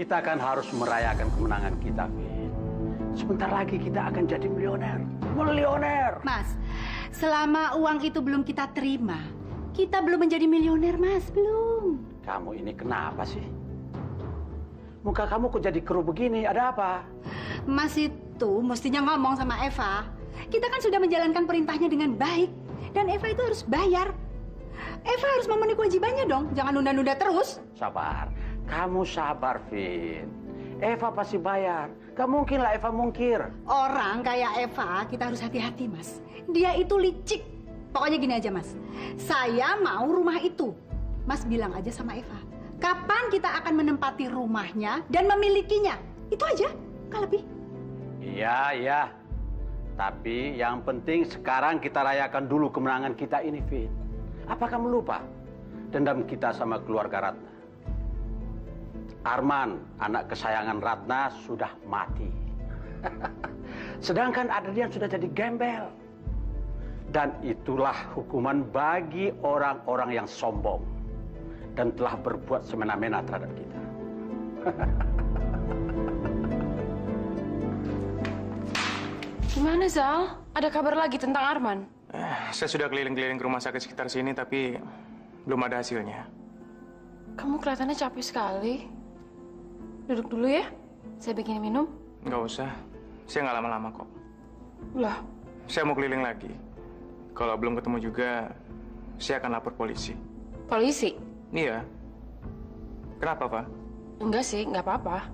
Kita kan harus merayakan kemenangan kita, Fit. Sebentar lagi kita akan jadi milioner. Milioner! Mas, selama uang itu belum kita terima, kita belum menjadi milioner, Mas. Belum. Kamu ini kenapa sih? Muka kamu kok jadi keruh begini? Ada apa? Mas itu mestinya ngomong sama Eva. Kita kan sudah menjalankan perintahnya dengan baik. Dan Eva itu harus bayar. Eva harus memenuhi kewajibannya dong. Jangan nunda-nunda terus. Sabar. Kamu sabar, Fit. Eva pasti bayar. Gak mungkin lah Eva mungkir. Orang kayak Eva, kita harus hati-hati, Mas. Dia itu licik. Pokoknya gini aja, Mas. Saya mau rumah itu. Mas bilang aja sama Eva. Kapan kita akan menempati rumahnya dan memilikinya? Itu aja, nggak lebih. Iya, iya. Tapi yang penting sekarang kita rayakan dulu kemenangan kita ini, Fit. Apa kamu lupa dendam kita sama keluarga Ratna? Arman, anak kesayangan Ratna, sudah mati. Sedangkan Adrian sudah jadi gembel. Dan itulah hukuman bagi orang-orang yang sombong dan telah berbuat semena-mena terhadap kita. Gimana, Zal? Ada kabar lagi tentang Arman? Saya sudah keliling-keliling ke rumah sakit sekitar sini, tapi belum ada hasilnya. Kamu kelihatannya capek sekali. Duduk dulu ya. Saya bikin minum. Nggak usah. Saya nggak lama-lama kok. Lah, Saya mau keliling lagi. Kalau belum ketemu juga, saya akan lapor polisi. polisi? Iya. Kenapa, Pak? Enggak sih, nggak apa-apa.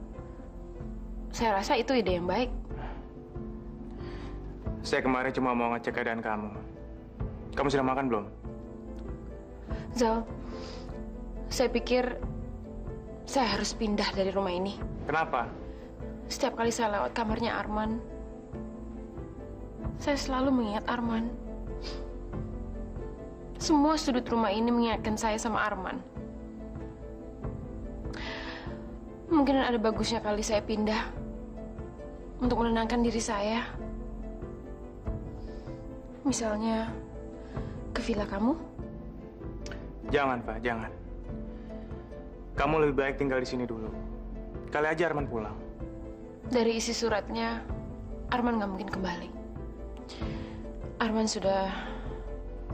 Saya rasa itu ide yang baik. Saya kemarin cuma mau ngecek keadaan kamu. Kamu sudah makan belum? Zal, saya pikir saya harus pindah dari rumah ini. Kenapa? Setiap kali saya lewat kamarnya Arman, saya selalu mengingat Arman. Semua sudut rumah ini mengingatkan saya sama Arman. Mungkin ada bagusnya kali saya pindah untuk menenangkan diri saya. Misalnya ke villa kamu. Jangan, Pak, jangan. Kamu lebih baik tinggal di sini dulu. Kali aja Arman pulang. Dari isi suratnya, Arman nggak mungkin kembali. Arman sudah...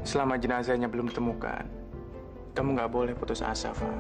Selama jenazahnya belum ditemukan, kamu nggak boleh putus asa, Fa.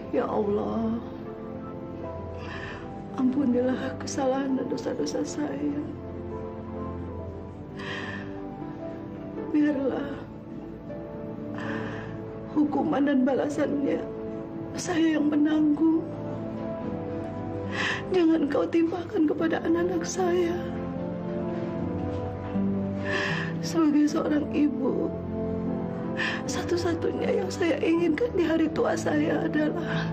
Ya Allah, ampunilah kesalahan dan dosa-dosa saya. Biarlah hukuman dan balasannya saya yang menanggung. Jangan kau timpakan kepada anak-anak saya. Sebagai seorang ibu, Satu-satunya yang saya inginkan di hari tua saya adalah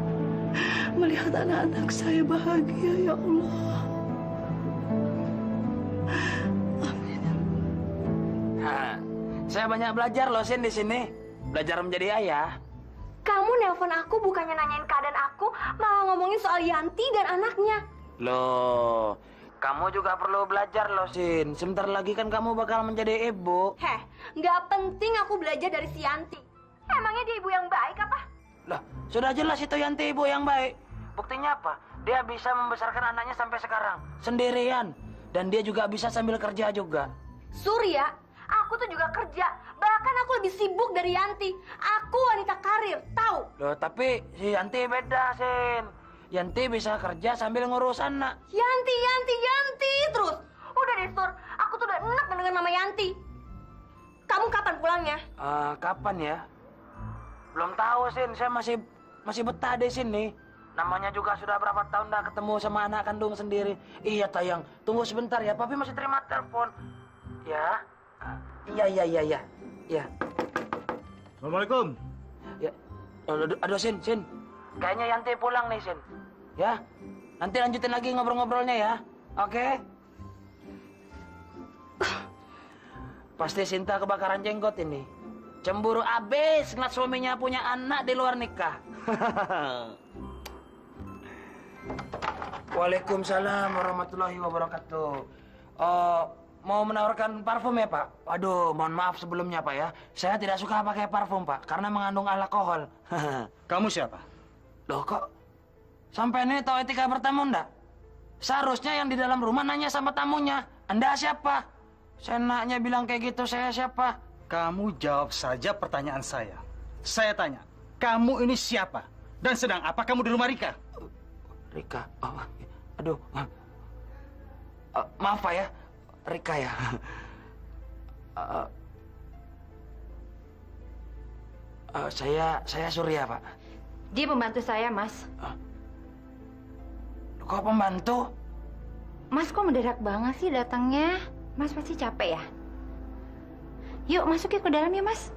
melihat anak-anak saya bahagia, ya Allah. Amin. Saya banyak belajar loh, Sin, di sini. Belajar menjadi ayah. Kamu nelpon aku bukannya nanyain keadaan aku, malah ngomongin soal Yanti dan anaknya. Loh, kamu juga perlu belajar loh, Sin. Sebentar lagi kan kamu bakal menjadi ibu. Heh, nggak penting aku belajar dari si Yanti. Emangnya dia ibu yang baik apa? Lah, sudah jelas itu Yanti ibu yang baik. Buktinya apa? Dia bisa membesarkan anaknya sampai sekarang, sendirian. Dan dia juga bisa sambil kerja juga. Surya, aku tuh juga kerja. Bahkan aku lebih sibuk dari Yanti. Aku wanita karir, tahu? Loh, tapi si Yanti beda, Sin. Yanti bisa kerja sambil ngurus anak. Yanti terus. Udah deh, Sur. Aku tuh udah enak mendengar nama Yanti. Kamu kapan pulangnya? Kapan ya? Belum tahu, Sin. Saya masih betah di sini. Namanya juga sudah berapa tahun dah ketemu sama anak kandung sendiri. Iya, Tayang. Tunggu sebentar ya. Papi masih terima telepon. Ya. Iya. Assalamualaikum. Ya. Aduh, Sin. Kayaknya Yanti pulang nih, Sin. Ya. Nanti lanjutin lagi ngobrol-ngobrolnya ya. Oke? Pasti Sinta kebakaran jenggot ini. Cemburu abis ngeliat suaminya punya anak di luar nikah. Waalaikumsalam warahmatullahi wabarakatuh. Mau menawarkan parfum ya, Pak? Waduh, mohon maaf sebelumnya, Pak ya. Saya tidak suka pakai parfum, Pak, karena mengandung alkohol. Kamu siapa? Loh, kok sampai ini tahu etika bertamu enggak? Seharusnya yang di dalam rumah nanya sama tamunya. Anda siapa? Senaknya bilang kayak gitu, saya siapa? Kamu jawab saja pertanyaan saya. Saya tanya, kamu ini siapa? Dan sedang apa kamu di rumah Rika? Rika, aduh, maaf Pak ya, Rika ya. Saya Surya, Pak. Dia pembantu saya, Mas. Kok pembantu? Mas kok mendadak banget sih datangnya? Mas pasti capek ya? Yuk masuk ya ke dalam ya, Mas.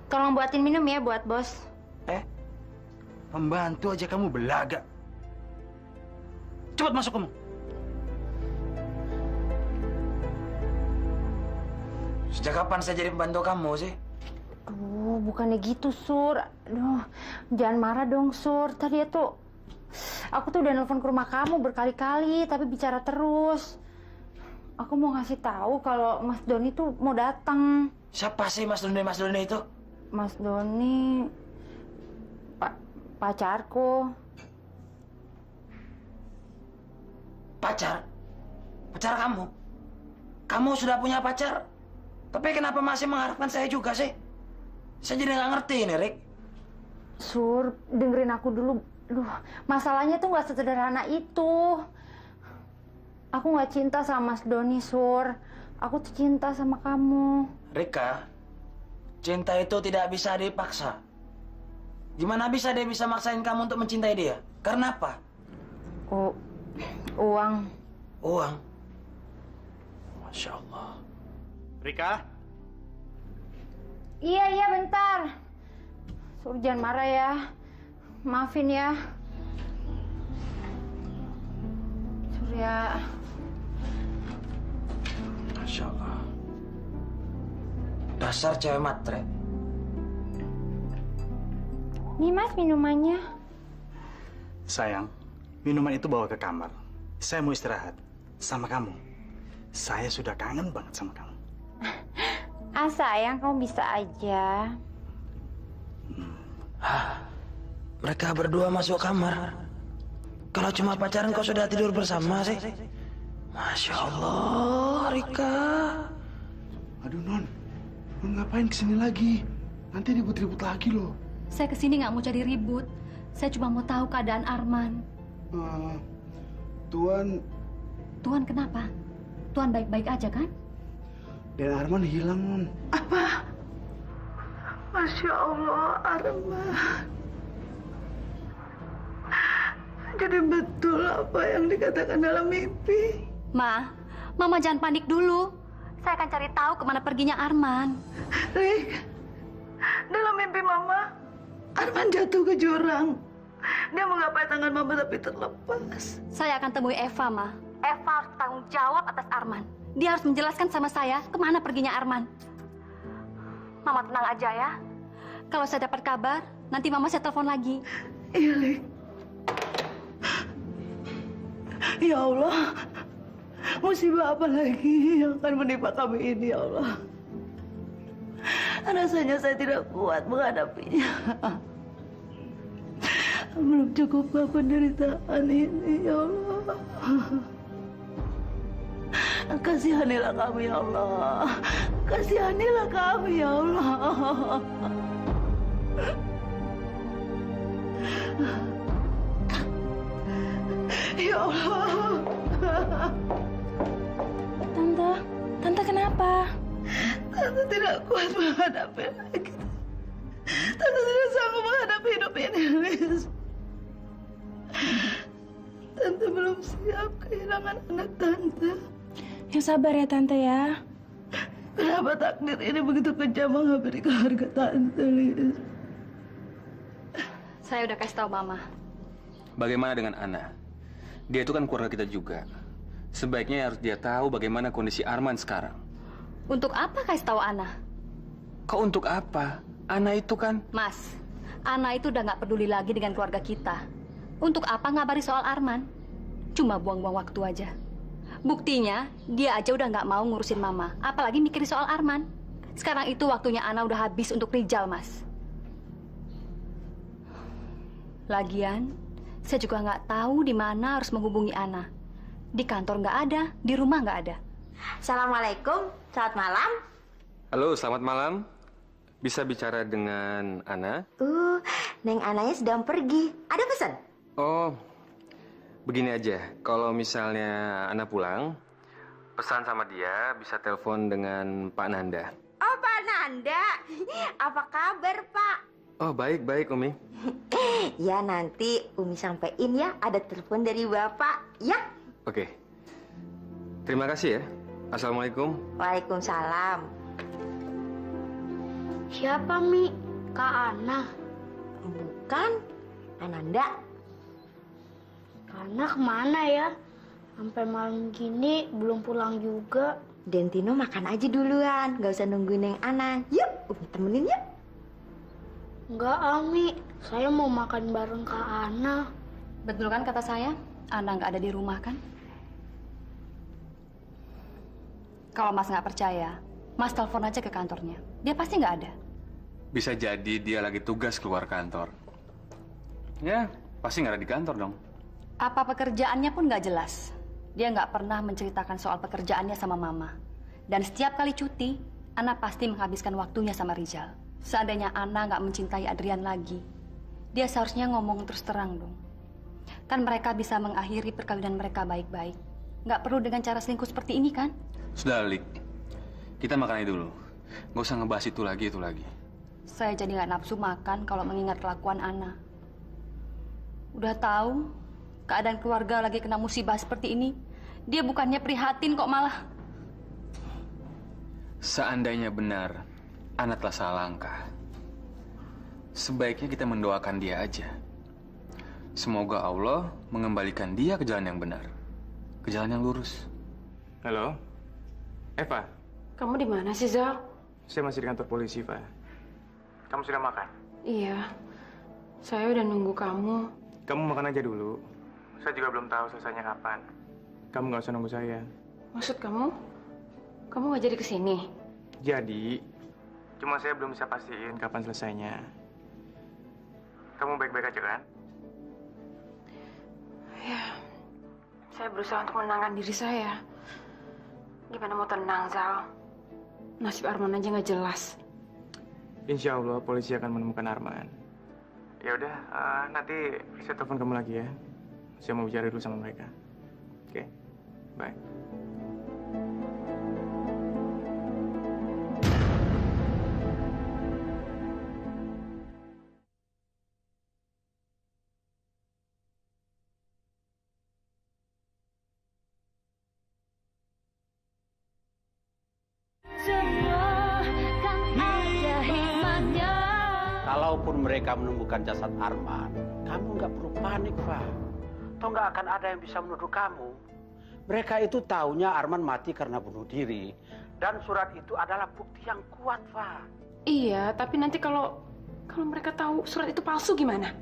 Tolong buatin minum ya buat bos. Pembantu aja kamu belaga. Cepat masuk kamu. Sejak kapan saya jadi pembantu kamu sih? Aduh, bukannya gitu, Sur. Aduh, jangan marah dong, Sur. Tadi itu aku tuh udah nelfon ke rumah kamu berkali-kali, tapi bicara terus. Aku mau ngasih tahu kalau Mas Doni tuh mau datang. Siapa sih Mas Doni itu? Mas Doni pacarku. Pacar? Pacar kamu? Kamu sudah punya pacar? Tapi kenapa masih mengharapkan saya juga sih? Saya jadi nggak ngerti ini, Rik. Sur, dengerin aku dulu. Duh, masalahnya tuh nggak sesederhana itu. Aku nggak cinta sama Mas Doni, Sur. Aku tuh cinta sama kamu. Rika, cinta itu tidak bisa dipaksa. Gimana bisa dia bisa maksain kamu untuk mencintai dia? Karena apa? Uang. Uang? Masya Allah. Rika? Iya, bentar. Sur, jangan marah ya. Maafin ya. Surya. Masya Allah. Dasar cewek matre. Nih Mas minumannya. Sayang, minuman itu bawa ke kamar. Saya mau istirahat sama kamu. Saya sudah kangen banget sama kamu. Sayang, kamu bisa aja. Mereka berdua masuk kamar. Kalau cuma pacaran kok sudah tidur bersama sih? Masya Allah, Rika. Aduh, Non ngapain kesini lagi? Nanti ribut-ribut lagi loh. Saya kesini nggak mau cari ribut. Saya cuma mau tahu keadaan Arman. Tuan Kenapa? Tuan baik-baik aja kan? dan Arman hilang, Non. Apa? Masya Allah, Arman. Jadi betul apa yang dikatakan dalam mimpi? Mama jangan panik dulu. Saya akan cari tahu kemana perginya Arman. Rik, dalam mimpi Mama, Arman jatuh ke jurang. Dia menggapai tangan Mama tapi terlepas. Saya akan temui Eva, Ma. Eva harus tanggung jawab atas Arman. Dia harus menjelaskan sama saya kemana perginya Arman. Mama tenang aja ya. Kalau saya dapat kabar, nanti Mama saya telepon lagi. Iya, Rik. Ya Allah, musibah apa lagi yang akan menimpa kami ini, ya Allah. Rasanya saya tidak kuat menghadapinya. Belum cukupkah penderitaan ini, ya Allah. Kasihanilah kami, ya Allah. Kasihanilah kami, ya Allah. Ya Allah. Tante kenapa? Tante tidak kuat menghadapi lagi. Tante tidak sanggup menghadapi hidup ini, Liz. Tante belum siap kehilangan anak Tante. Yang sabar ya Tante ya. Kenapa takdir ini begitu kejam menghampiri keluarga Tante, Liz? Saya udah kasih tahu Mama. Bagaimana dengan Ana? Dia itu kan keluarga kita juga. Sebaiknya harus dia tahu bagaimana kondisi Arman sekarang. Untuk apa kasih tahu Ana? Kok untuk apa? Ana itu kan... Mas, Ana itu udah nggak peduli lagi dengan keluarga kita. Untuk apa ngabari soal Arman? Cuma buang-buang waktu aja. Buktinya, dia aja udah nggak mau ngurusin Mama. Apalagi mikirin soal Arman. Sekarang itu waktunya Ana udah habis untuk Rijal, Mas. Lagian, saya juga nggak tahu di mana harus menghubungi Ana. Di kantor nggak ada, di rumah nggak ada. Assalamualaikum, selamat malam. Halo, selamat malam. Bisa bicara dengan Ana? Neng Ananya sedang pergi. Ada pesan? Oh, begini aja. Kalau misalnya Ana pulang, pesan sama dia bisa telepon dengan Pak Nanda. Oh, Pak Nanda. Apa kabar, Pak? Oh, baik-baik, Umi. Ya, nanti Umi sampein ya, ada telepon dari Bapak, ya? Oke. Terima kasih ya. Assalamualaikum. Waalaikumsalam. Siapa, Mi? Kak Ana. Bukan, Ananda. Ana kemana ya? Sampai malam gini belum pulang juga. Dentino makan aja duluan, gak usah nungguin Neng Ana. Yuk, Umi temenin yuk. Enggak, Ami. Saya mau makan bareng Kak Ana. Betul kan kata saya? Ana nggak ada di rumah kan? Kalau Mas nggak percaya, Mas telepon aja ke kantornya. Dia pasti nggak ada. Bisa jadi dia lagi tugas keluar kantor. Ya, pasti nggak ada di kantor dong. Apa pekerjaannya pun nggak jelas. Dia nggak pernah menceritakan soal pekerjaannya sama Mama. Dan setiap kali cuti, Ana pasti menghabiskan waktunya sama Rizal. Seandainya Ana nggak mencintai Adrian lagi, dia seharusnya ngomong terus terang dong. Kan mereka bisa mengakhiri perkawinan mereka baik-baik. Nggak perlu dengan cara selingkuh seperti ini kan? Sudah, Lik. Kita makan aja dulu. Nggak usah ngebahas itu lagi. Saya jadi nggak nafsu makan kalau mengingat kelakuan Ana. Udah tahu keadaan keluarga lagi kena musibah seperti ini, dia bukannya prihatin kok malah. Seandainya benar, Ana telah salah langkah. Sebaiknya kita mendoakan dia aja. Semoga Allah mengembalikan dia ke jalan yang benar. Ke jalan yang lurus. Halo? Eva? Kamu di mana sih, Zal? Saya masih di kantor polisi, Pak. Kamu sudah makan? Iya. Saya udah nunggu kamu. Kamu makan aja dulu. Saya juga belum tahu selesainya kapan. Kamu nggak usah nunggu saya. Maksud kamu? Kamu nggak jadi kesini? Jadi, cuma saya belum bisa pastiin kapan selesainya. Kamu baik-baik aja kan? Ya, saya berusaha untuk menenangkan diri saya. Gimana mau tenang, Zal? Nasib Arman aja nggak jelas. Insya Allah polisi akan menemukan Arman. Ya udah, nanti saya telepon kamu lagi ya. Saya mau bicara dulu sama mereka. Oke, bye. kalaupun mereka menemukan jasad Arman, kamu nggak perlu panik, Pak. Toh nggak akan ada yang bisa menuduh kamu. Mereka itu taunya Arman mati karena bunuh diri. Dan surat itu adalah bukti yang kuat, Pak. Iya, tapi nanti kalau mereka tahu surat itu palsu gimana?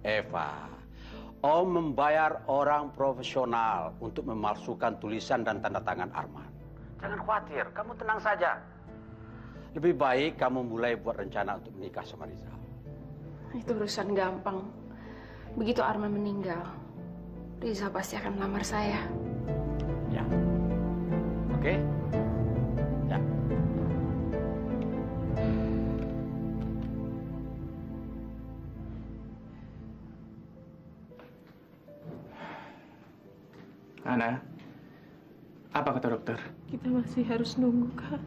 Eva, Om membayar orang profesional untuk memalsukan tulisan dan tanda tangan Arman. Jangan khawatir, kamu tenang saja. Lebih baik kamu mulai buat rencana untuk menikah sama Rizal. Itu urusan gampang. Begitu Arman meninggal, Rizal pasti akan melamar saya. Ya. Oke? Ya. Ana, apa kata dokter? Kita masih harus nunggu, Kak.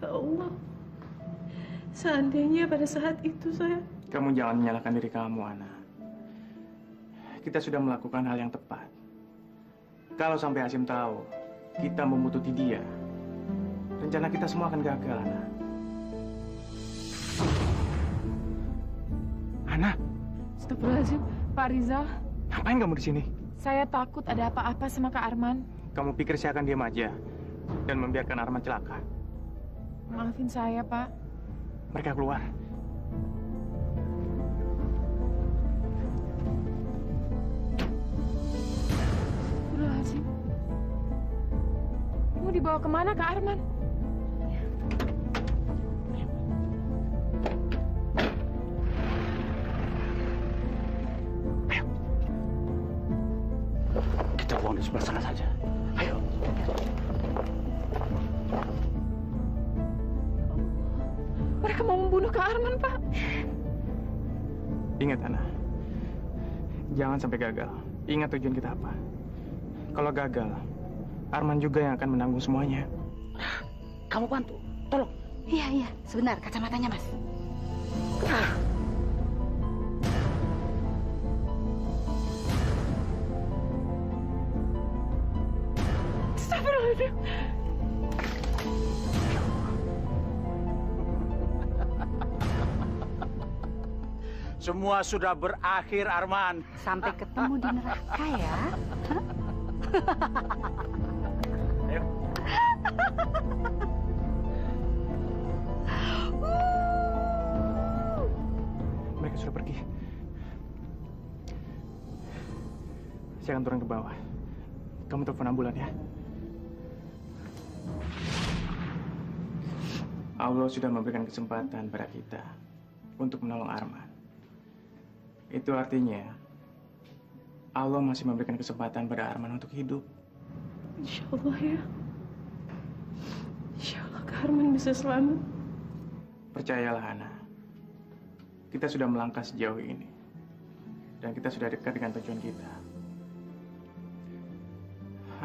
Ya Allah, seandainya pada saat itu saya... Kamu jangan menyalahkan diri kamu, Ana. Kita sudah melakukan hal yang tepat. Kalau sampai Hasim tahu kita membutuhkan dia, rencana kita semua akan gagal, Ana. Ana? Astagfirullahaladzim, Pak Rizal. Ngapain kamu di sini? Saya takut ada apa-apa sama Kak Arman. Kamu pikir saya akan diam aja dan membiarkan Arman celaka? Maafin saya, Pak. Mereka keluar. Astagfirullahaladzim. Mau dibawa kemana, Kak Arman? Kita buang di sebelah sana saja. Ayo. Mereka mau membunuh Kak Arman, Pak. Ingat, Ana. Jangan sampai gagal. Ingat tujuan kita apa. Kalau gagal, Arman juga yang akan menanggung semuanya. Kamu bantu, tolong. Iya, sebentar kacamatanya, Mas. Astagfirullahaladzim. Semua sudah berakhir, Arman. Sampai ketemu di neraka ya. Ayo. Mereka sudah pergi. Saya akan turun ke bawah. Kamu telepon ambulan ya. Allah sudah memberikan kesempatan pada kita untuk menolong Arman. Itu artinya Allah masih memberikan kesempatan pada Arman untuk hidup. Insya Allah ya. Insya Allah Kak Arman bisa selamat. Percayalah, Ana. Kita sudah melangkah sejauh ini. Dan kita sudah dekat dengan tujuan kita.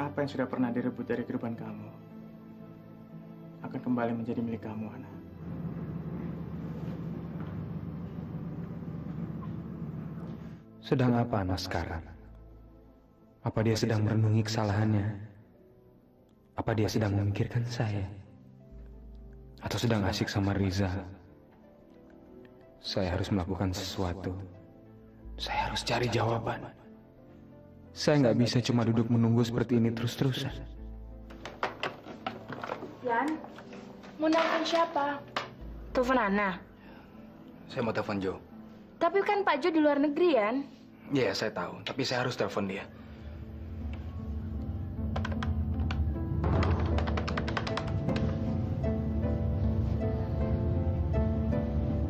Apa yang sudah pernah direbut dari kehidupan kamu akan kembali menjadi milik kamu, Ana. Sedang apa Ana sekarang? Apa dia sedang merenungi kesalahannya? Apa dia sedang memikirkan saya? Atau sedang asik sama Riza? Saya harus melakukan sesuatu. Saya harus cari jawaban. Saya nggak bisa cuma duduk menunggu seperti ini terus-terusan. Yan, mau nelfon siapa? Telepon Ana. Saya mau telepon Jo. Tapi kan Pak Jo di luar negeri, Yan. Iya, saya tahu. Tapi saya harus telepon dia.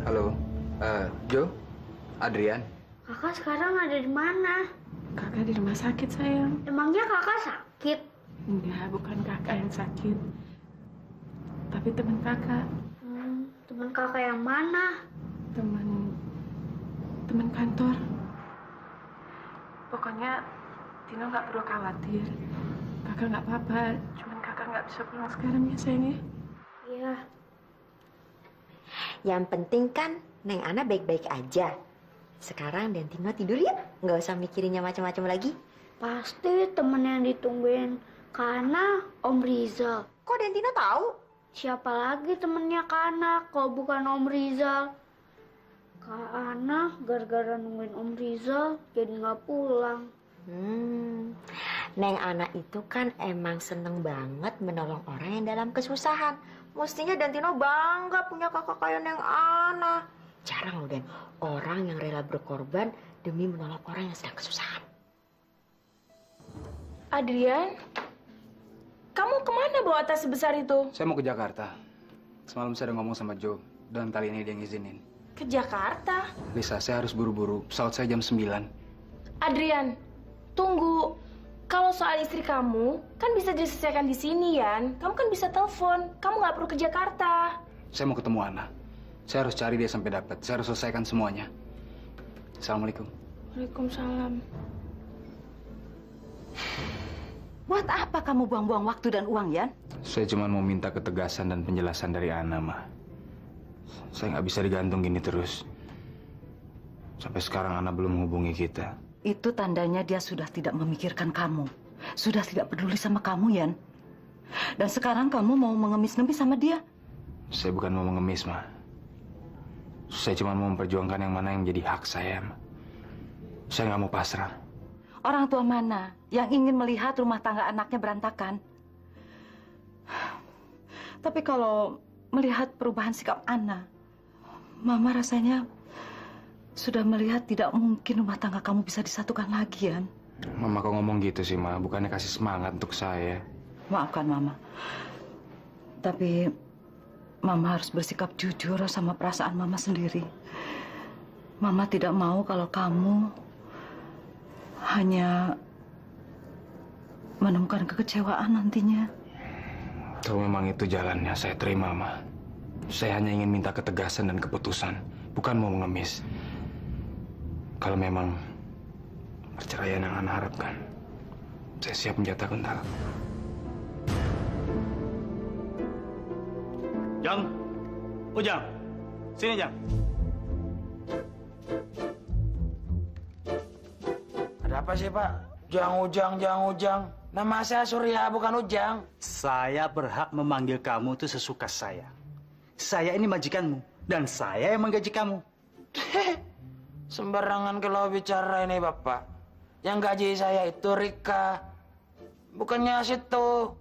Halo, Jo, Adrian. Kakak sekarang ada di mana? Kakak di rumah sakit, sayang. Emangnya kakak sakit? Enggak, bukan kakak yang sakit. Tapi teman kakak. Teman kakak yang mana? Teman kantor. Pokoknya Tino nggak perlu khawatir. Kakak nggak apa-apa. Cuman kakak nggak bisa pulang sekarang ya, sayang ya. Iya. Yang penting kan Neng Ana baik-baik aja. Sekarang Dan Tino tidur ya, nggak usah mikirinnya macam-macam lagi. Pasti temen yang ditungguin karena Om Rizal. Kok Dan Tino tahu? Siapa lagi temennya Kak Ana kalau bukan Om Rizal? Kak Ana gara-gara nungguin Om Rizal jadi nggak pulang. Neng Ana itu kan emang seneng banget menolong orang yang dalam kesusahan. Mestinya Dantino bangga punya kakak kayak Neng Ana. Jarang loh, Den, orang yang rela berkorban demi menolong orang yang sedang kesusahan. Adrian, kamu kemana bawa tas sebesar itu? Saya mau ke Jakarta. Semalam saya udah ngomong sama Joe, dan kali ini dia ngizinin. Ke Jakarta? Lisa, saya harus buru-buru. Pesawat saya jam 9. Adrian, tunggu. Kalau soal istri kamu, kan bisa diselesaikan di sini, Yan. Kamu kan bisa telepon. Kamu nggak perlu ke Jakarta. Saya mau ketemu Ana. Saya harus cari dia sampai dapat. Saya harus selesaikan semuanya. Assalamualaikum. Waalaikumsalam. Buat apa kamu buang-buang waktu dan uang, Yan? Saya cuma mau minta ketegasan dan penjelasan dari Ana, Ma. Saya nggak bisa digantung gini terus. Sampai sekarang Ana belum menghubungi kita. Itu tandanya dia sudah tidak memikirkan kamu. Sudah tidak peduli sama kamu, Yan. Dan sekarang kamu mau mengemis-ngemis sama dia. Saya bukan mau mengemis, Ma. Saya cuma mau memperjuangkan yang mana yang jadi hak saya, Ma. Saya nggak mau pasrah. Orang tua mana yang ingin melihat rumah tangga anaknya berantakan? Tapi kalau melihat perubahan sikap Ana, Mama rasanya sudah melihat tidak mungkin rumah tangga kamu bisa disatukan lagi, Yan. Mama kok ngomong gitu sih, Ma? Bukannya kasih semangat untuk saya. Maafkan Mama. Tapi Mama harus bersikap jujur sama perasaan Mama sendiri. Mama tidak mau kalau kamu hanya menemukan kekecewaan nantinya. Kalau memang itu jalannya, saya terima, Ma. Saya hanya ingin minta ketegasan dan keputusan, bukan mau mengemis. Kalau memang perceraian yang Ana harapkan, saya siap menjatuhkan talak. Jang, Jang, sini Jang. Ada apa sih, Pak? Jang Ujang. Nama saya Surya, bukan Ujang. Saya berhak memanggil kamu itu sesuka saya. Saya ini majikanmu, dan saya yang menggaji kamu. Sembarangan kalau bicara ini, Bapak. Yang gaji saya itu Rika. Bukannya situ.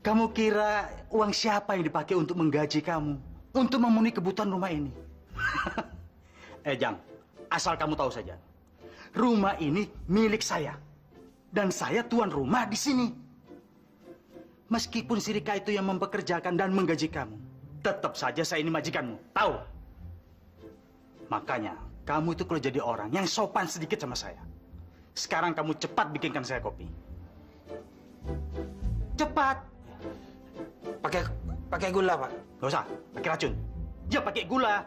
Kamu kira uang siapa yang dipakai untuk menggaji kamu? Untuk memenuhi kebutuhan rumah ini? Jang, asal kamu tahu saja. Rumah ini milik saya. Dan saya tuan rumah di sini. Meskipun si Rika itu yang mempekerjakan dan menggaji kamu, tetap saja saya ini majikanmu. Tahu? Makanya, kamu itu kalau jadi orang yang sopan sedikit sama saya. Sekarang kamu cepat bikinkan saya kopi. Cepat. Pakai gula, Pak. Gak usah, pakai racun. Ya, pakai gula.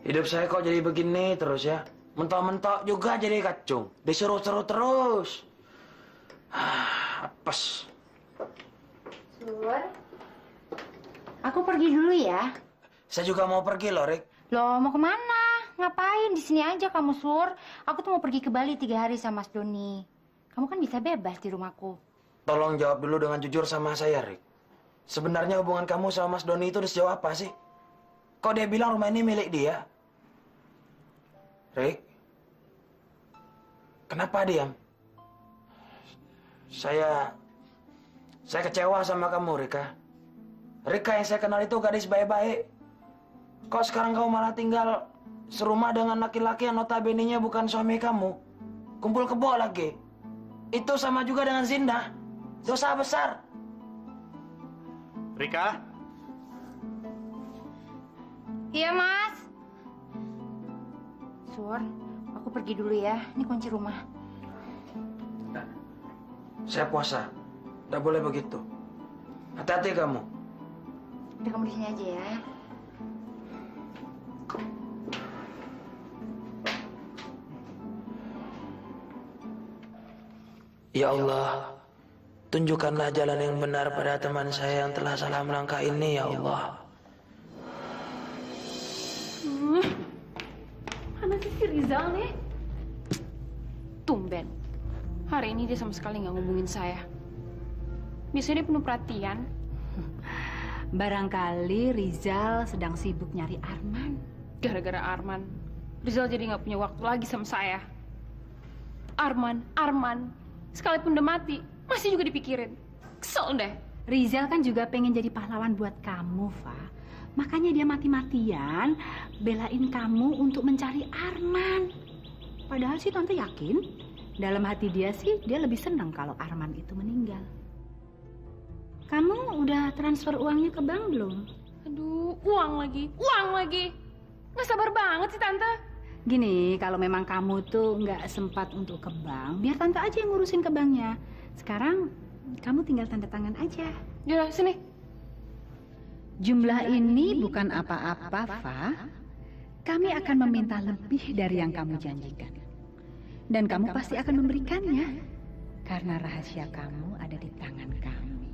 Hidup saya kok jadi begini terus ya. Mentok-mentok juga jadi kacung. Disuruh-suruh terus. Apes. Sur, aku pergi dulu ya. Saya juga mau pergi loh, Rik. Loh, mau kemana? Ngapain? Di sini aja kamu, Sur. Aku tuh mau pergi ke Bali 3 hari sama Mas Doni. Kamu kan bisa bebas di rumahku. Tolong jawab dulu dengan jujur sama saya, Rik. Sebenarnya hubungan kamu sama Mas Doni itu udah sejauh apa sih? Kok dia bilang rumah ini milik dia? Rik, kenapa diam? Saya kecewa sama kamu, Rika. Rika yang saya kenal itu gadis baik-baik. Kok sekarang kamu malah tinggal serumah dengan laki-laki yang notabene-nya bukan suami kamu? Kumpul kebo lagi. Itu sama juga dengan zina. Dosa besar. Rika? Iya, Mas. Sur, aku pergi dulu ya. Ini kunci rumah. Saya puasa. Nggak boleh begitu. Hati-hati kamu. Udah, kamu di sini aja ya. Ya Allah, tunjukkanlah jalan yang benar pada teman saya yang telah salah melangkah ini, ya Allah. si Rizal nih? Tumben. Hari ini dia sama sekali nggak ngubungin saya. Biasanya dia penuh perhatian. Barangkali Rizal sedang sibuk nyari Arman. Gara-gara Arman, Rizal jadi nggak punya waktu lagi sama saya. Arman. Sekalipun udah mati, masih juga dipikirin. Kesel deh. Rizal kan juga pengen jadi pahlawan buat kamu, Fa. Makanya dia mati-matian belain kamu untuk mencari Arman. Padahal sih Tante yakin, dalam hati dia sih dia lebih senang kalau Arman itu meninggal. Kamu udah transfer uangnya ke bank belum? Aduh, uang lagi. Nggak sabar banget sih Tante. Gini, kalau memang kamu tuh nggak sempat untuk ke bank, biar Tante aja yang ngurusin ke banknya. Sekarang kamu tinggal tanda tangan aja. Ya, sini. Jumlah ini bukan apa-apa, Fa. Kami akan meminta lebih dari yang kamu janjikan. Dan kamu pasti akan memberikannya. Karena rahasia kamu ada di tangan kami.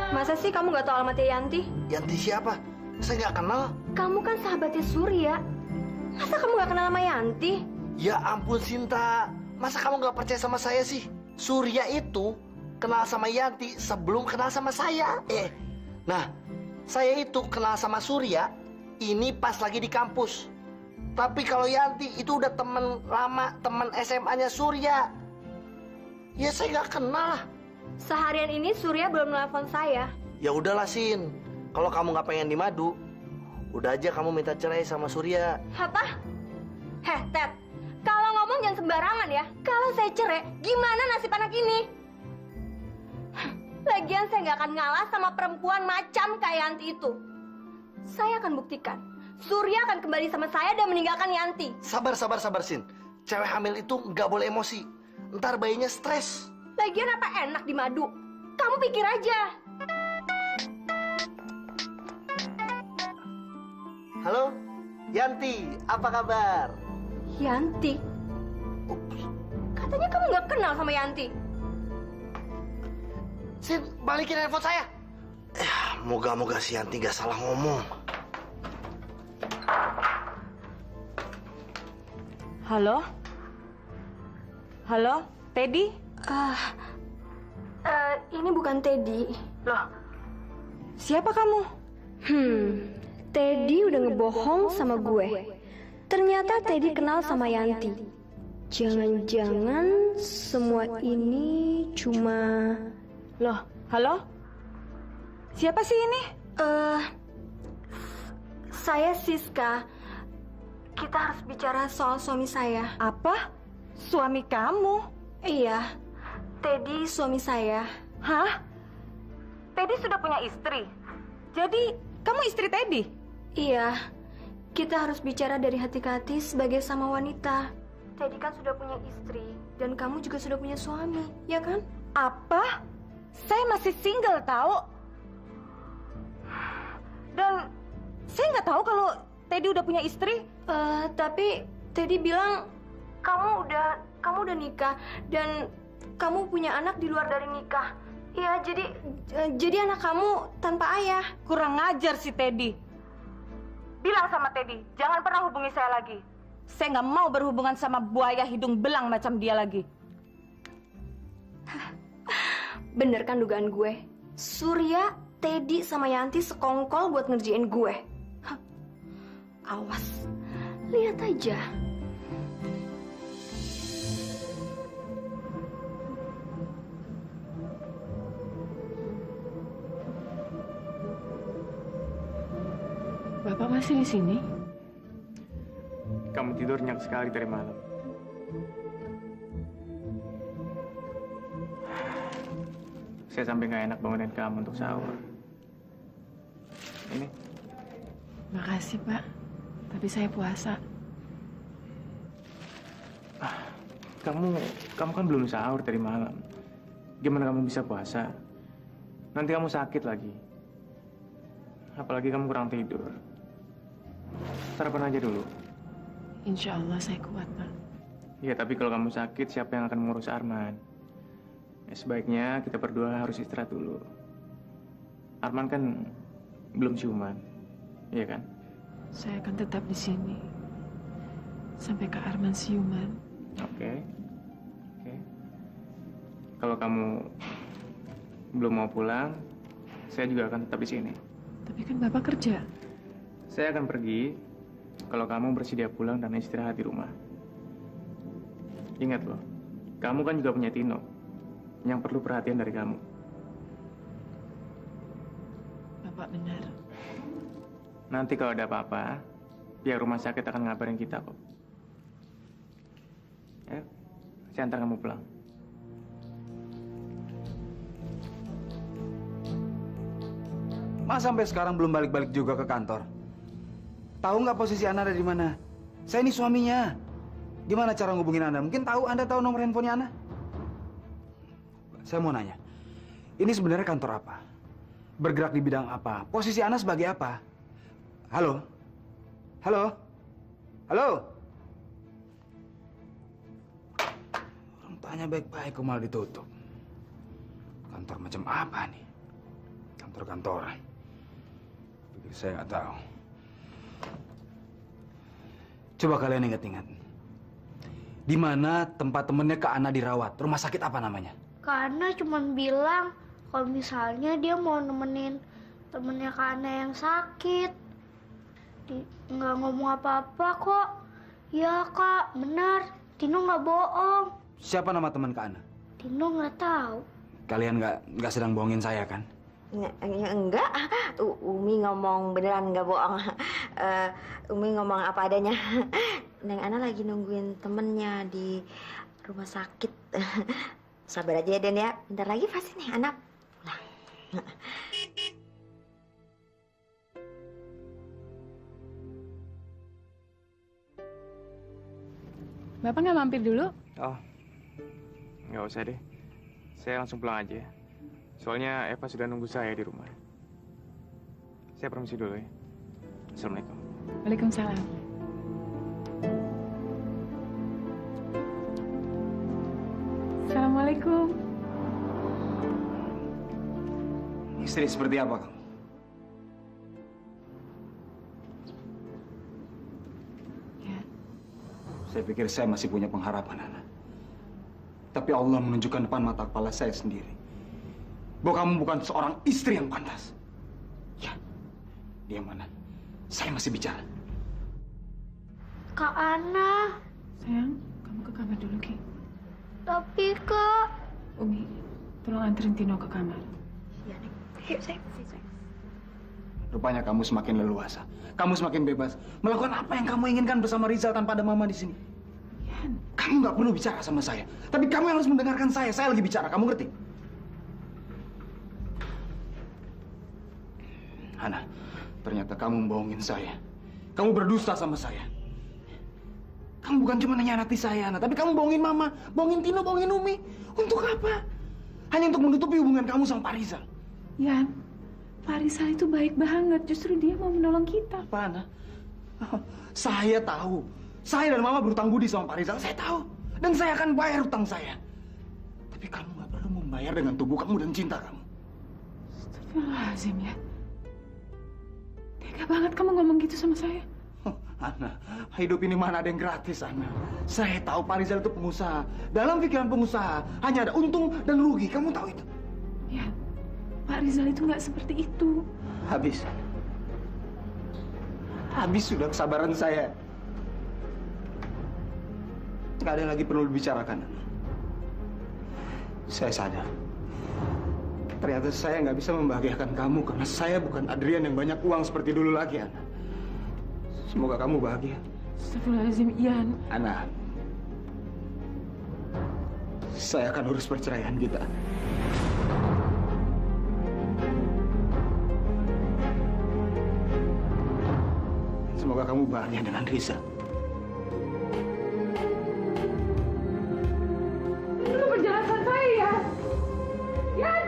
Masa sih kamu nggak tahu alamatnya Yanti? Yanti siapa? Saya nggak kenal. Kamu kan sahabatnya Surya. Masa kamu nggak kenal sama Yanti? Ya ampun Sinta, masa kamu nggak percaya sama saya sih? Surya itu kenal sama Yanti sebelum kenal sama saya. Nah, saya itu kenal sama Surya ini pas lagi di kampus. Tapi kalau Yanti itu udah teman lama, teman SMA-nya Surya. Ya saya nggak kenal lah. Seharian ini Surya belum nelfon saya. Ya udahlah Sin, kalau kamu nggak pengen di Madu, udah aja kamu minta cerai sama Surya. Apa? Ted, kalau ngomong jangan sembarangan ya. Kalau saya cerai, gimana nasib anak ini? Lagian saya nggak akan ngalah sama perempuan macam kayak Yanti itu. Saya akan buktikan, Surya akan kembali sama saya dan meninggalkan Yanti. Sabar Sin. Cewek hamil itu nggak boleh emosi. Ntar bayinya stres. Lagian apa enak di Madu? Kamu pikir aja. Halo, Yanti, apa kabar? Yanti? Katanya kamu nggak kenal sama Yanti. Sin, balikin handphone saya. Moga-moga si Yanti nggak salah ngomong. Halo? Halo, Teddy? Ini bukan Teddy. Loh, siapa kamu? Teddy udah ngebohong sama gue. Ternyata Teddy kenal sama Yanti. Jangan-jangan semua ini cuma... Loh, halo? Siapa sih ini? Saya Siska. Kita harus bicara soal suami saya. Apa? Suami kamu? Iya, Teddy suami saya. Hah? Teddy sudah punya istri? Jadi, kamu istri Teddy? Iya, kita harus bicara dari hati ke hati sebagai sama wanita. Teddy kan sudah punya istri, dan kamu juga sudah punya suami, ya kan? Apa? Saya masih single, tahu? Dan saya nggak tahu kalau Teddy udah punya istri. Tapi Teddy bilang kamu udah nikah dan kamu punya anak di luar dari nikah. Iya, jadi anak kamu tanpa ayah. Kurang ngajar si Teddy. Bilang sama Teddy, jangan pernah hubungi saya lagi. Saya nggak mau berhubungan sama buaya hidung belang macam dia lagi. Bener kan dugaan gue? Surya, Teddy, sama Yanti sekongkol buat ngerjain gue. Awas, lihat aja. Bapak masih di sini? Kamu tidur nyenyak sekali dari malam. Saya sampai nggak enak bangunin kamu untuk sahur. Ini. Makasih, Pak. Tapi saya puasa. Kamu kan belum sahur dari malam. Gimana kamu bisa puasa? Nanti kamu sakit lagi. Apalagi kamu kurang tidur. Sarapan aja dulu. Insya Allah saya kuat, Pak. Iya, tapi kalau kamu sakit, siapa yang akan mengurus Arman? Ya, sebaiknya kita berdua harus istirahat dulu. Arman kan belum siuman, iya kan? Saya akan tetap di sini sampai Kak Arman siuman. Oke. Kalau kamu belum mau pulang, saya juga akan tetap di sini. Tapi kan Bapak kerja. Saya akan pergi kalau kamu bersedia pulang dan istirahat di rumah. Ingat loh, kamu kan juga punya Tino yang perlu perhatian dari kamu. Bapak benar. Nanti kalau ada apa-apa, pihak rumah sakit akan ngabarin kita kok. Ya, saya antar kamu pulang. Mas sampai sekarang belum balik-balik juga ke kantor. Tahu nggak posisi Ana ada di mana? Saya ini suaminya. Gimana cara ngubungin Anda? Mungkin Anda tahu nomor handphonenya Ana? Saya mau nanya. Ini sebenarnya kantor apa? Bergerak di bidang apa? Posisi Ana sebagai apa? Halo? Halo? Halo? Orang tanya baik-baik kok malah ditutup. Kantor macam apa nih? Kantor-kantoran. Saya nggak tahu. Coba kalian ingat-ingat. Di mana tempat temennya Kak Ana dirawat? Rumah sakit apa namanya? Kak Ana cuma bilang kalau misalnya dia mau nemenin temennya Kak Ana yang sakit. Nggak ngomong apa-apa kok. Ya Kak, benar. Tino nggak bohong. Siapa nama teman Kak Ana? Tino nggak tahu. Kalian nggak sedang bohongin saya kan? Enggak, Umi ngomong beneran nggak bohong. Umi ngomong apa adanya. Neng Ana lagi nungguin temennya di rumah sakit. Sabar aja ya Den ya, bentar lagi pasti nih anak pulang. Bapak nggak mampir dulu? Oh, nggak usah deh. Saya langsung pulang aja. Soalnya Eva sudah nunggu saya di rumah. Saya permisi dulu ya. Assalamualaikum. Waalaikumsalam. Assalamualaikum. Istri seperti apa kamu? Ya. Saya pikir saya masih punya pengharapan, Ana. Tapi Allah menunjukkan depan mata kepala saya sendiri bahwa kamu bukan seorang istri yang pantas. Ya, dia mana? Saya masih bicara. Kak Ana. Sayang, kamu ke kamar dulu, Ki. Tapi Kak. Umi, tolong anterin Tino ke kamar. Iya, Neng. Yuk, sayang. Rupanya kamu semakin leluasa. Kamu semakin bebas melakukan apa yang kamu inginkan bersama Rizal tanpa ada Mama di sini. Yan. Kamu nggak perlu bicara sama saya, tapi kamu yang harus mendengarkan saya. Saya lagi bicara, kamu ngerti? Hana, ternyata kamu membohongin saya. Kamu berdusta sama saya. Kamu bukan cuma nyanyiati saya, Hana, tapi kamu bohongin Mama, bohongin Tino, bohongin Umi. Untuk apa? Hanya untuk menutupi hubungan kamu sama Pak Rizal. Yan, Pak Rizal itu baik banget. Justru dia mau menolong kita. Apa, Hana? Saya tahu. Saya dan Mama berutang budi sama Pak Rizal. Saya tahu. Dan saya akan bayar utang saya. Tapi kamu nggak perlu membayar dengan tubuh kamu dan cinta kamu. Astagfirullahaladzim, ya. Tega banget kamu ngomong gitu sama saya. Ana, hidup ini mana ada yang gratis, Ana. Saya tahu Pak Rizal itu pengusaha. Dalam pikiran pengusaha, hanya ada untung dan rugi. Kamu tahu itu? Ya, Pak Rizal itu nggak seperti itu. Habis. Habis sudah kesabaran saya. Nggak ada yang lagi perlu dibicarakan. Saya sadar. Ternyata saya nggak bisa membahagiakan kamu karena saya bukan Adrian yang banyak uang seperti dulu lagi, Ana. Semoga kamu bahagia. Astagfirullahaladzim, Ian. Ana, saya akan urus perceraian kita. Semoga kamu bahagia dengan Risa. Itu penjelasan saya, Yan.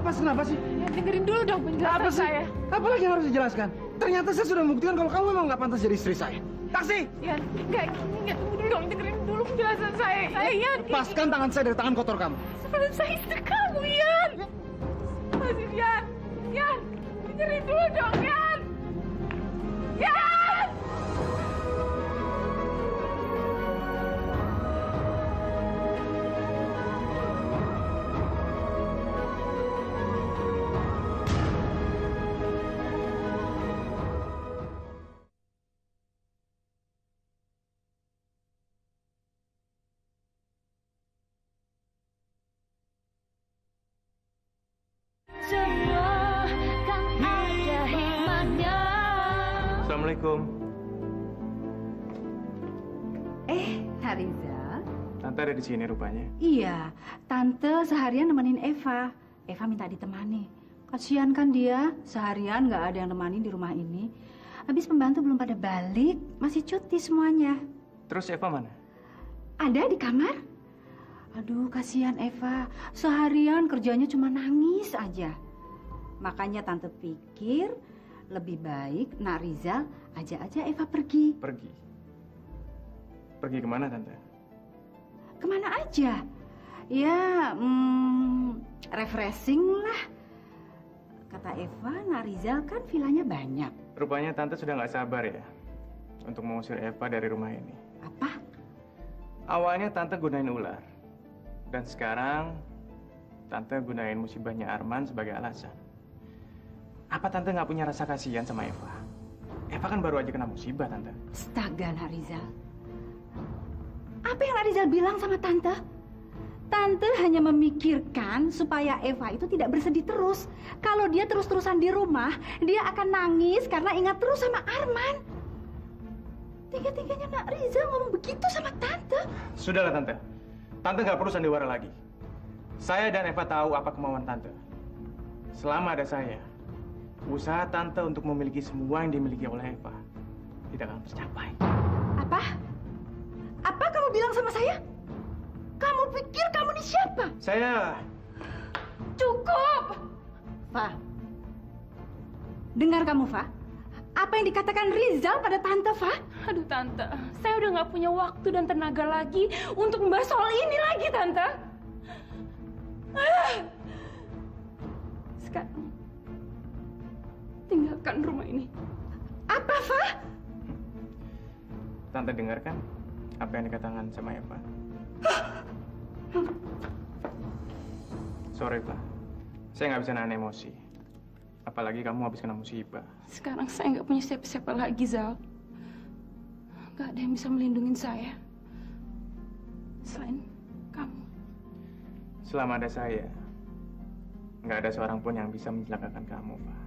Kenapa sih? Ya, dengerin dulu dong penjelasan saya. Apa lagi yang harus dijelaskan? Ternyata saya sudah membuktikan kalau kamu memang nggak pantas jadi istri saya. Taksi! Yan, enggak gini, Yan. Tunggu dong, dengerin dulu penjelasan saya. Yan. Lepaskan tangan saya dari tangan kotor kamu. Sebelum saya istri kamu, Yan. Masih, Yan. Yan, dengerin dulu dong, Yan. Yan! Semua kan ada hikmahnya. Assalamualaikum. Harizal. Tante ada di sini rupanya. Iya, Tante seharian nemenin Eva. Eva minta ditemani. Kasihan kan dia, seharian nggak ada yang nemani di rumah ini. Habis pembantu belum pada balik, masih cuti semuanya. Terus Eva mana? Ada di kamar. Aduh, kasihan Eva. Seharian kerjanya cuma nangis aja. Makanya Tante pikir lebih baik Nak Rizal ajak aja Eva pergi. Pergi? Pergi kemana, Tante? Kemana aja? Ya, refreshing lah. Kata Eva, Nak Rizal kan vilanya banyak. Rupanya Tante sudah nggak sabar ya untuk mengusir Eva dari rumah ini. Apa? Awalnya Tante gunain ular. Dan sekarang Tante gunain musibahnya Arman sebagai alasan. Apa Tante nggak punya rasa kasihan sama Eva? Eva kan baru aja kena musibah, Tante. Astaga, Nak Rizal. Apa yang Nak Rizal bilang sama Tante? Tante hanya memikirkan supaya Eva itu tidak bersedih terus. Kalau dia terus-terusan di rumah, dia akan nangis karena ingat terus sama Arman. Tiga-tiganya Nak Rizal ngomong begitu sama Tante. Sudahlah, Tante. Tante nggak perlu sandiwara lagi. Saya dan Eva tahu apa kemauan Tante. Selama ada saya, usaha Tante untuk memiliki semua yang dimiliki oleh Eva tidak akan tercapai. Apa? Apa kamu bilang sama saya? Kamu pikir kamu ini siapa? Saya... Cukup! Fa. Dengar kamu, Fa. Apa yang dikatakan Rizal pada Tante, Fa? Aduh, Tante. Saya udah nggak punya waktu dan tenaga lagi untuk membahas soal ini lagi, Tante. Sekarang, tinggalkan rumah ini. Apa, Fa? Tante dengarkan apa yang dikatakan sama Eva. Sorry, Pak. Saya nggak bisa nahan emosi. Apalagi kamu habis kena musibah. Sekarang saya nggak punya siapa-siapa lagi, Zal. Nggak ada yang bisa melindungi saya. Selain kamu. Selama ada saya, nggak ada seorang pun yang bisa mencelakakan kamu, Pak.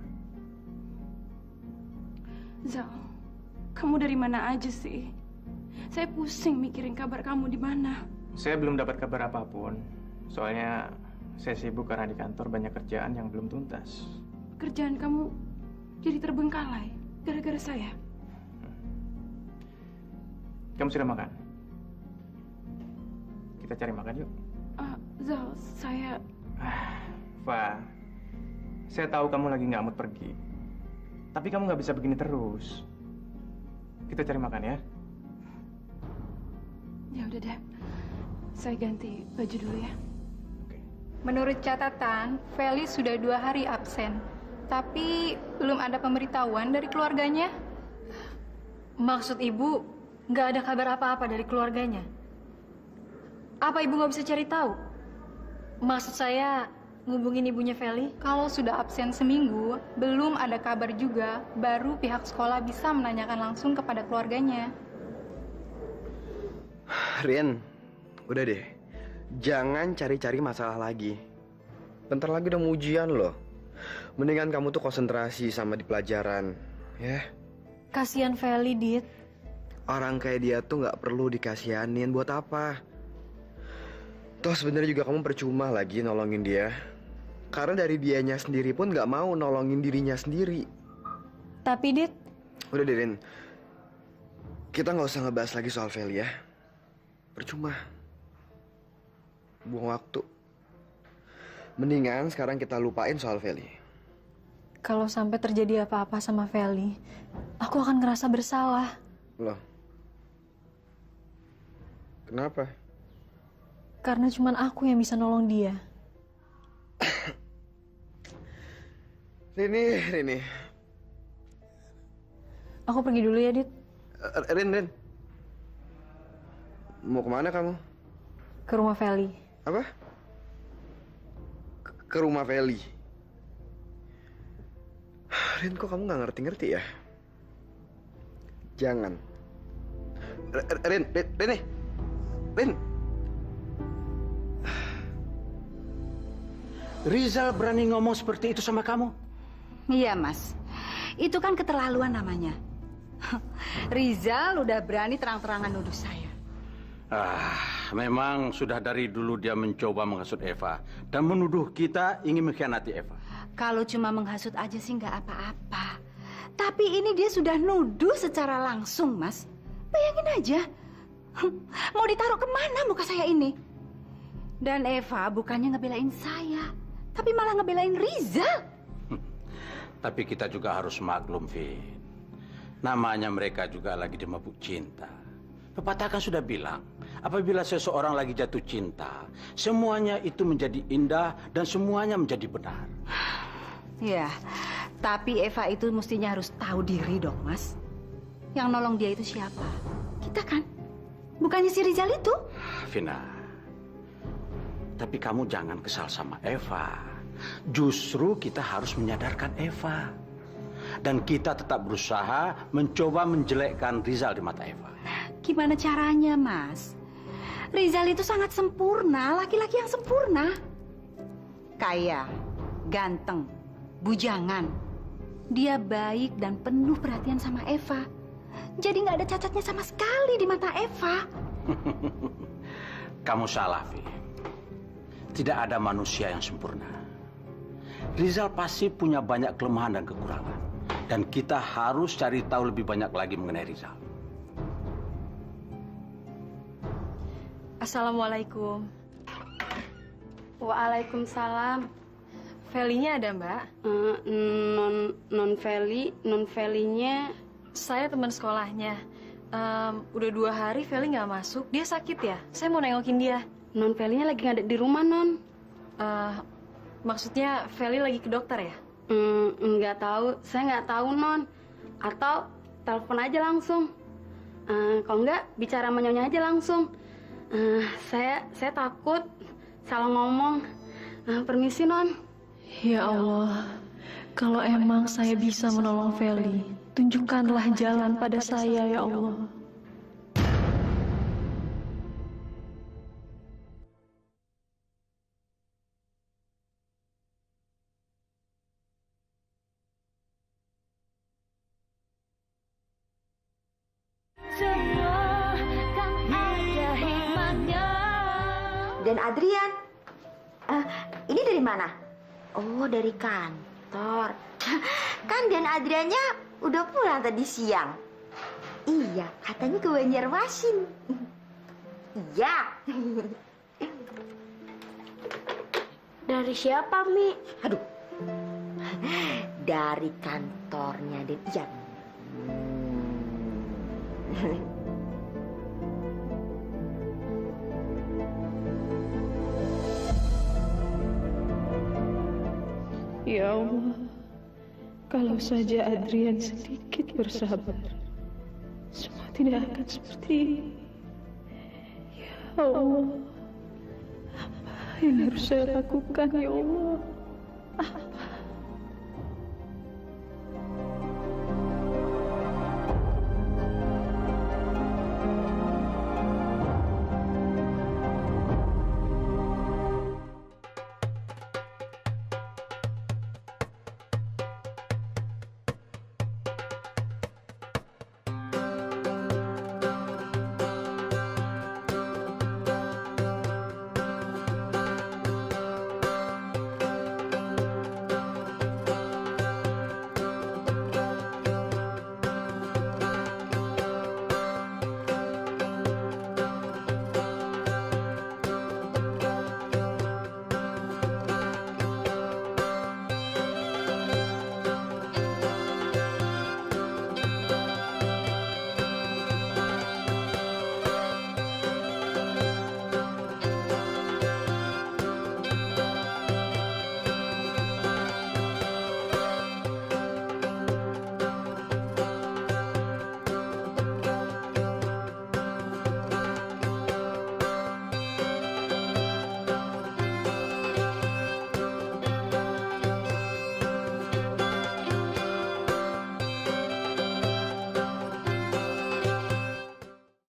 Zal, kamu dari mana aja sih? Saya pusing mikirin kabar kamu di mana. Saya belum dapat kabar apapun. Soalnya saya sibuk karena di kantor banyak kerjaan yang belum tuntas. Kerjaan kamu jadi terbengkalai gara-gara saya. Kamu sudah makan? Kita cari makan yuk. Zal, saya... Fa, saya tahu kamu lagi nggak mood pergi. Tapi kamu nggak bisa begini terus. Kita cari makan ya. Ya udah deh. Saya ganti baju dulu ya. Menurut catatan, Feli sudah 2 hari absen. Tapi belum ada pemberitahuan dari keluarganya. Maksud ibu, nggak ada kabar apa-apa dari keluarganya? Apa ibu nggak bisa cari tahu? Maksud saya, ngubungin ibunya Feli? Kalau sudah absen seminggu, belum ada kabar juga, baru pihak sekolah bisa menanyakan langsung kepada keluarganya. Rian, udah deh. Jangan cari-cari masalah lagi. Bentar lagi udah mau ujian loh. Mendingan kamu tuh konsentrasi sama di pelajaran, ya. Kasihan Feli, Dit. Orang kayak dia tuh nggak perlu dikasihanin buat apa. Toh sebenarnya juga kamu percuma lagi nolongin dia. Karena dari dianya sendiri pun nggak mau nolongin dirinya sendiri. Tapi, Dit... Udah deh, Rin. Kita nggak usah ngebahas lagi soal Feli ya. Percuma. Buang waktu. Mendingan sekarang kita lupain soal Feli. Kalau sampai terjadi apa-apa sama Feli, aku akan ngerasa bersalah. Loh? Kenapa? Karena cuman aku yang bisa nolong dia. Rini. Aku pergi dulu ya, Dit. Rin. Mau kemana kamu? Ke rumah Feli. Apa? Ke rumah Feli. Rin, kok kamu nggak ngerti-ngerti ya? Jangan. Rin. Rizal berani ngomong seperti itu sama kamu? Iya, Mas. Itu kan keterlaluan namanya. Rizal udah berani terang-terangan nuduh saya. Memang sudah dari dulu dia mencoba menghasut Eva dan menuduh kita ingin mengkhianati Eva. Kalau cuma menghasut aja sih nggak apa-apa. Tapi ini dia sudah nuduh secara langsung, Mas. Bayangin aja. Mau ditaruh kemana muka saya ini? Dan Eva bukannya ngebelain saya, tapi malah ngebelain Rizal. Tapi kita juga harus maklum, Vin. Namanya mereka juga lagi dimabuk cinta. Pepatah kan sudah bilang, apabila seseorang lagi jatuh cinta, semuanya itu menjadi indah dan semuanya menjadi benar. Ya, tapi Eva itu mestinya harus tahu diri dong, Mas. Yang nolong dia itu siapa? Kita kan? Bukannya si Rizal itu? Vina, tapi kamu jangan kesal sama Eva. Justru kita harus menyadarkan Eva. Dan kita tetap berusaha mencoba menjelekkan Rizal di mata Eva. Gimana caranya, Mas? Rizal itu sangat sempurna, laki-laki yang sempurna. Kaya, ganteng, bujangan. Dia baik dan penuh perhatian sama Eva. Jadi nggak ada cacatnya sama sekali di mata Eva. Kamu salah, Vi. Tidak ada manusia yang sempurna. Rizal pasti punya banyak kelemahan dan kekurangan. Dan kita harus cari tahu lebih banyak lagi mengenai Rizal. Assalamualaikum. Waalaikumsalam. Felinya ada, Mbak? Non Felinya. Saya teman sekolahnya. Udah 2 hari Feli nggak masuk. Dia sakit ya? Saya mau nengokin dia. Non Felinya lagi nggak ada di rumah, Non. Maksudnya Feli lagi ke dokter ya? Nggak tahu. Saya nggak tahu, Non. Atau telepon aja langsung. Kalau nggak, bicara sama Nyonya aja langsung. Saya takut salah ngomong. Permisi, Non. Ya Allah, kalau emang saya bisa menolong Feli, tunjukkanlah jalan pada saya, ya Allah. Dan Adrian, ini dari mana? Oh, dari kantor. Kan Dan Adriannya udah pulang tadi siang. Iya, katanya ke Banjarmasin. Iya. Dari siapa, Mi? Aduh. Dari kantornya Dan Ian. Ya Allah, kalau saja Adrian sedikit bersabar, semua tidak akan seperti ini. Ya Allah, apa yang harus saya lakukan, ya Allah?